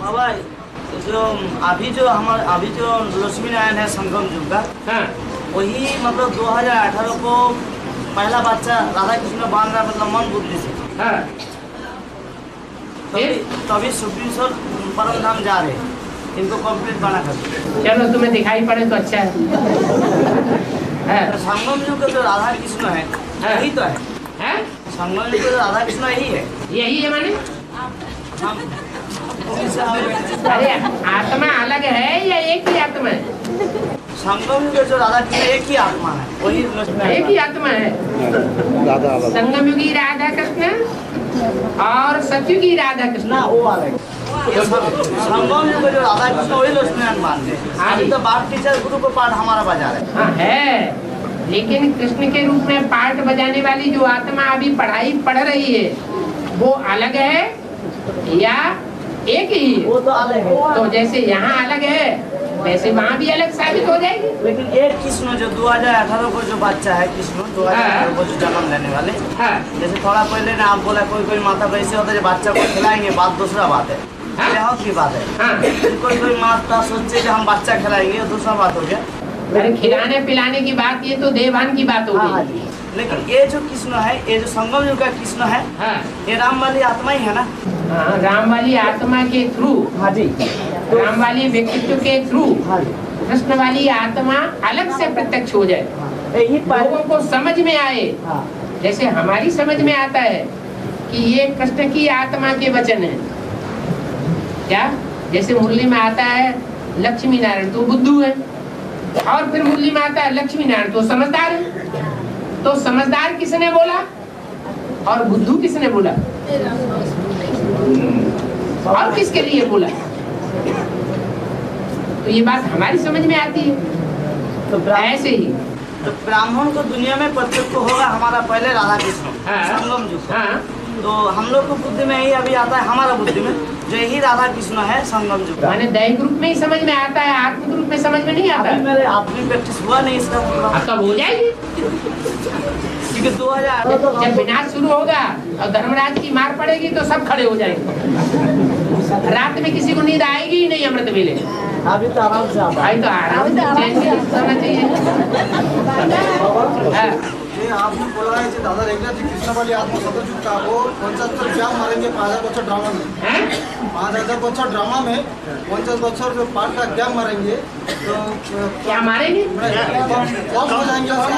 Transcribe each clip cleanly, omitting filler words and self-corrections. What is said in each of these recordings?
बाबा जो अभी जो लक्ष्मी नारायण है संगम युग का, हाँ वही मतलब 2018 को पहला बच्चा राधा कृष्ण बांध रहा, मतलब मन बुद्धि से। हाँ तभी सुप्रीम कोर्ट परम धाम जा रहे, इनको कंप्लीट बना कर। चलो तुम्हें दिखाई पड़े तो अच्छा है। तो संगम युग का जो राधा कृष्ण है यही तो है। हैं? संगम युग का जो राधा कृष्ण यही है। यही है माने? हम अरे आत्मा अलग है या एक ही आत्मा है? संगम युग का जो राधा कृष्ण एक ही आत्मा है, वही एक ही आत्मा है। संगम युगी राधा कृष्ण और सतयुगी राधा कृष्ण ना वो अलग। संगम युग का जो राधा कृष्ण वही लक्ष्मी मानते हैं। अभी तो बाप टीचर गुरु को पाठ हमारा बजा रहे। हाँ है, लेकिन कृष्ण के रूप में पाठ बजाने वाली जो आत्मा अभी पढ़ाई पढ़ रही है वो अलग है या एक ही है? वो तो अलग है। तो जैसे यहाँ अलग है वैसे वहाँ भी अलग साबित हो जाएगी। लेकिन एक कृष्ण जो 2018 को जो बच्चा है, कृष्ण 2018 को जो जन्म लेने वाले, हाँ जैसे थोड़ा पहले ना आप बोला कोई माता वैसे होता है बच्चा को खिलाएंगे, बात दूसरा बात है। हाँ? की बात है। हाँ। कोई माता सोचे कि हम बच्चा खिलाएंगे, दूसरा बात हो गया। अरे खिलाने पिलाने की बात, ये तो देवान की बात हाँ होगी। लेकिन ये जो कृष्ण है, ये जो संगम युग का कृष्ण है, हाँ ये राम वाली आत्मा ही है ना। हाँ, राम वाली आत्मा के थ्रू, हाँ जी, राम वाली व्यक्तित्व के थ्रू हाँ जी, कृष्ण वाली आत्मा अलग से प्रत्यक्ष हो जाए, यही लोगों को समझ में आए। हाँ जैसे हमारी समझ में आता है कि ये कृष्ण की आत्मा के वचन है। क्या? जैसे मुरली में आता है लक्ष्मी नारायण तो बुद्धू है, और फिर मुरली में आता है लक्ष्मी नारायण तो समझदार है। तो समझदार किसने बोला और बुद्धू किसने बोला और किसके लिए बोला? तो ये बात हमारी समझ में आती है। तो ऐसे ही तो ब्राह्मण को दुनिया में प्रत्यक्ष होगा हमारा पहले राधा कृष्ण संगम युग। हाँ तो हम लोग को बुद्धि में यही अभी आता है, हमारा बुद्धि में जो यही राधा कृष्ण है संगम युग। माने दैहिक रूप में ही समझ में आता है, आत्मिक रूप में समझ में नहीं आता। अभी मेरे आत्मिक प्रैक्टिस हुआ नहीं इसका। अब कब हो जाएगी? क्योंकि 2000 जब विनाश शुरू होगा और धर्मराज की मार पड़ेगी तो सब खड़े हो जाएंगे। रात में किसी को नींद आएगी ही नहीं अमृत वेले। अभी तो आराम से आता भाई तो आराम से चैन से सोना चाहिए। हाँ। ये आपने बोला है कि दादा रेखनाथ जी कृष्ण वाली आत्मा सतयुग का वो 75 क्या मारेंगे 5000 बच्चों ड्रामा में। 5000 बच्चों ड्रामा में 50 बच्चों जो पाठ का क्या मारेंगे तो क्या मारेंगे? कब हो जाएंगे उसका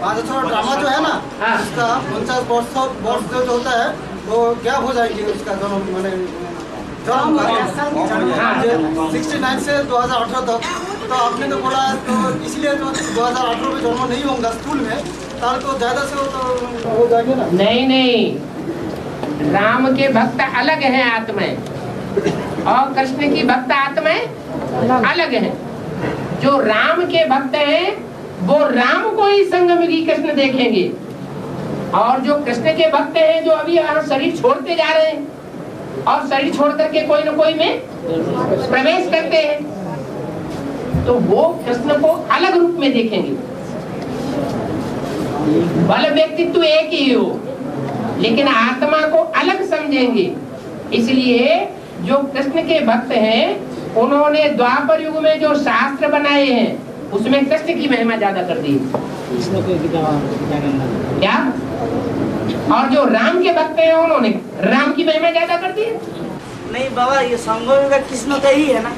5000 ड्रामा जो है ना हाँ। उसका 50 वर्ष जो होता है वो क्या हो जाएंगे उसका जन्म मैंने 69 से 2018 तक। तो आपने तो बोला तो इसलिए तो 2018 में जन्म नहीं होगा स्कूल में तार तो ज्यादा से हो जाएंगे ना। नहीं, राम के भक्त अलग हैं आत्माएं और कृष्ण की भक्त आत्माएं अलग हैं। जो राम के भक्त हैं वो राम को ही संगमयुगी कृष्ण देखेंगे, और जो कृष्ण के भक्त हैं जो अभी यहाँ शरीर छोड़ते जा रहे हैं और शरीर छोड़ करके कोई न कोई में प्रवेश करते हैं तो वो कृष्ण को अलग रूप में देखेंगे। बल व्यक्तित्व एक ही हो लेकिन आत्मा को अलग समझेंगे। इसलिए जो कृष्ण के भक्त हैं उन्होंने द्वापर युग में जो शास्त्र बनाए हैं उसमें कृष्ण की महिमा ज्यादा कर दी क्या, और जो राम के भक्त हैं उन्होंने राम की महिमा ज्यादा कर दी। नहीं बाबा, ये संगम का कृष्ण का ही है ना।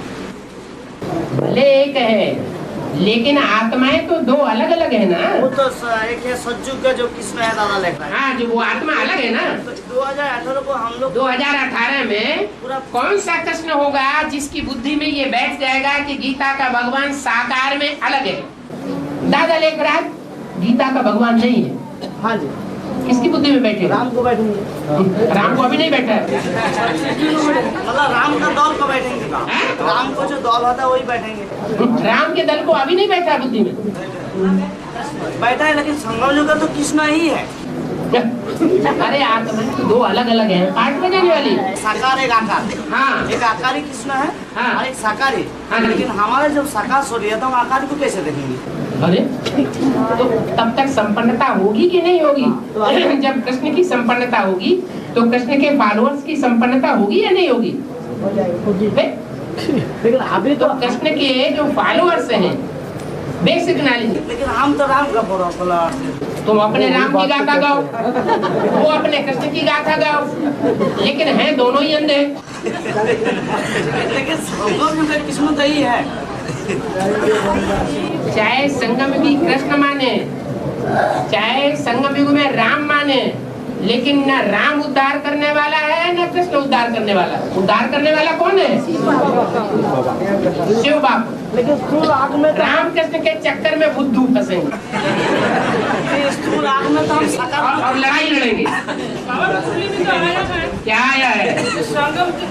भले एक है लेकिन आत्माएं तो दो अलग अलग है ना। वो तो एक है सतयुग का जो कृष्ण है दादा लिखा है। हाँ, जो वो आत्मा अलग है ना। तो 2018 को हम लोग 2018 में पूरा कौन सा कृष्ण होगा जिसकी बुद्धि में ये बैठ जाएगा कि गीता का भगवान साकार में अलग है। दादा लेखराज गीता का भगवान नहीं है। हाँ जी, किसकी बुद्धि में बैठे? राम को बैठेंगे। राम को अभी नहीं बैठा है। मतलब राम का दल को बैठेंगे। राम को जो दल होता है वही बैठेंगे। राम के दल को अभी नहीं बैठा बुद्धि में। बैठा है लेकिन संगम युग का तो कृष्ण ही है। अरे आत्मा तो दो अलग अलग है, पाठ में जाने वाली। साकार एक आकार। हाँ, एक आकारी कृष्ण है हाँ। और एक साकारी। हाँ। लेकिन हमारे जब साकार सूर्य है तो हम आकारी को कैसे देखेंगे? अरे तो तब तक संपन्नता होगी कि नहीं होगी? जब कृष्ण की संपन्नता होगी तो कृष्ण के फॉलोअर्स की संपन्नता होगी या नहीं होगी? लेकिन अभी तो कृष्ण के जो फॉलोअर्स हैं, बेसिक नॉलेज, लेकिन हम तो राम का फॉलोअर थे। तुम अपने राम की गाथा गाओ, वो अपने कृष्ण की गाथा गाओ, लेकिन हैं दोनों ही अंधे। लेकिन संगम युग में किस्मत यही है। चाहे संगम भी कृष्ण माने, चाहे संगम युग में राम माने, लेकिन न राम उद्धार करने वाला है न कृष्ण उद्धार करने वाला। उद्धार करने वाला कौन है? शिव बाप। लेकिन स्थूल आग में तो राम कृष्ण के चक्कर में बुद्धू फंसेंगे स्थूल आग में तो हम साकार और लड़ाई लड़ेंगे। क्या आया है? संगम जी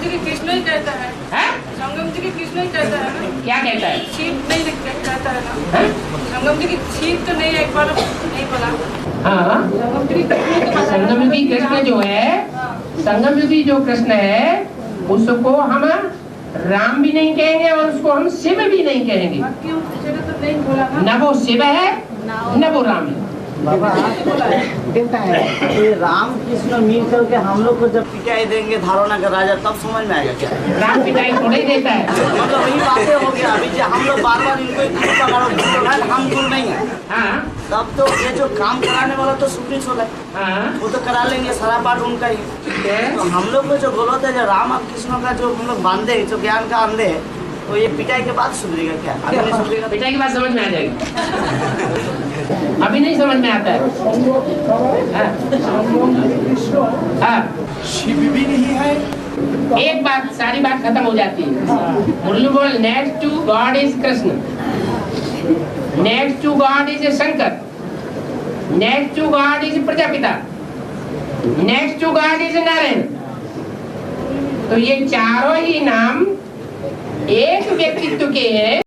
की कृष्ण ही कहता है। हैं? संगम जी की कृष्ण ही कहता है ना। क्या कहता है? छीप नहीं कहता है ना। हैं? संगम जी की छीप तो नहीं, एक बार नहीं बोला। हाँ, संगम जी की कृष्ण संगमयुगी कृष्ण जो है, संगमयुगी जो कृष्ण है, उसको हम राम भी नहीं कहेंगे और उसको हम शिव भी नहीं कहेंगे। क्यों? तो नहीं बोला ना। न वो शिव है न वो राम है। बाबा ये राम कृष्ण मिल करके हम लोग को जब पिटाई देंगे धारणा का राजा, तब समझ में आएगा क्या? राम पिटाई थोड़ा ही देता है। मतलब वही बातें हो गया। अभी जो हम लोग बार बार इनको हम गुरु नहीं है, हाँ तब तो ये जो काम कराने वाला तो सुप्रीम सोल है, हाँ, वो तो करा लेंगे, सारा पार्ट उनका ही। ठीक है। तो हम लोग को जो गलत है, जो राम और कृष्ण का जो हम लोग बांधे, जो ज्ञान का अंधे है, तो ये पिटाई के बाद सुधरेगा क्या? अभी नहीं सुधरेगा। पिटाई के बाद समझ में आ जाएगा, अभी नहीं समझ में आता है। हाँ, शिव भी नहीं है। एक बात, सारी बात खत्म हो जाती है। मुरली बोल, next to God is Krishna, next to God is Shankar, next to God is Prajapita, next to God is Narayan. तो ये चारों ही नाम एक व्यक्तित्व के हैं।